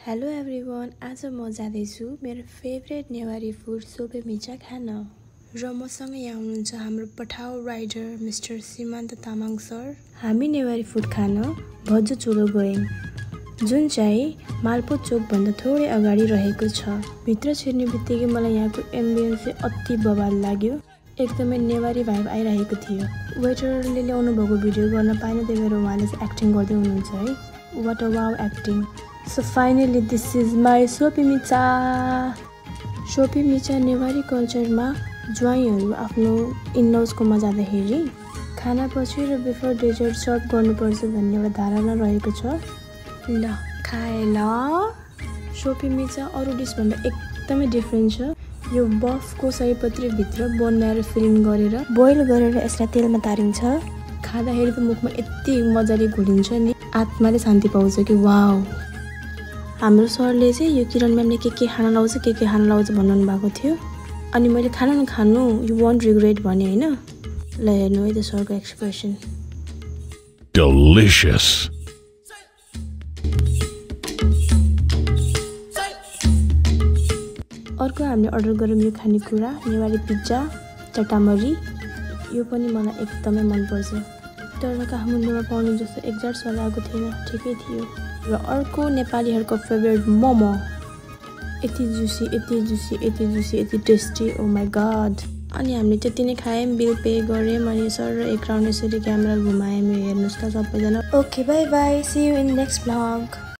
Hello everyone, आज म जाँदैछु मेरो फेभरेट नेवारी फुड सोपे मिचा खान र मसँग यहाँ हुनुहुन्छ हाम्रो पठाउ राइडर मिस्टर सीमान्त तामाङ सर। हामी नेवारी फुड खान भज्जु चोलो गयौँ जुन चाहिँ मालपोत चोकभन्दा थोरै अगाडि रहेको छ। भित्र छिर्ने बित्तिकै मलाई यहाँको एम्बियन्स चाहिँ अति बवाल लाग्यो। एकदमै नेवारी भाइब आइरहेको थियो। वेटरले ल्याउनु भएको भिडियो गर्न पाएन, त्यही भएर उहाँले चाहिँ एक्टिङ गर्दै हुनुहुन्छ है। What a wow acting. So finally this is my सोपी मिचा। सोपी मिचा नेवारी कल्चरमा ज्वाइँहरू आफ्नो इनलजकोमा जाँदाखेरि खानापछि र बिफोर डेजर्ट सर्भ गर्नुपर्छ भन्ने एउटा धारणा रहेको छ। ल खाए ल। सोपी मिचा अरू डिसभन्दा एकदमै डिफ्रेन्ट छ। यो बफको सयपत्रीभित्र बनाएर फिलिङ गरेर बोइल गरेर यसलाई तेलमा तारिन्छ। खाँदाखेरि त मुखमा यति मजाले घुलिन्छ नि, आत्माले शान्ति पाउँछ कि वाउ। हाम्रो सरले चाहिँ यो किरण म्यामले के खाना लाउँछ के खाना लाउँछ भन्नु भएको थियो, अनि मैले खानु यु वन्ट रिग्रेट भने होइन। ल हेर्नु है त सरको एक्सप्रेसन। Delicious. अर्को हामीले अर्डर गऱ्यौँ यो खानेकुरा नेवारी पिज्जा चटामरी। यो पनि मलाई एकदमै मनपर्छ, तर काठमाडौँमा पाउने जस्तो एक्ज्याक्ट स्वाद आएको थिएन, ठिकै थियो। र अर्को नेपालीहरूको फेभरेट मोमो, यति जुसी यति जुसी यति जुसी यति टेस्टी, ओ माई गड। अनि हामीले त्यति नै खायौँ, बिल पे गऱ्यौँ, अनि सर र एक राउन्ड यसरी क्यामेरा घुमायौँ। हेर्नुहोस् त सबैजना। Okay bye bye, see you in next vlog.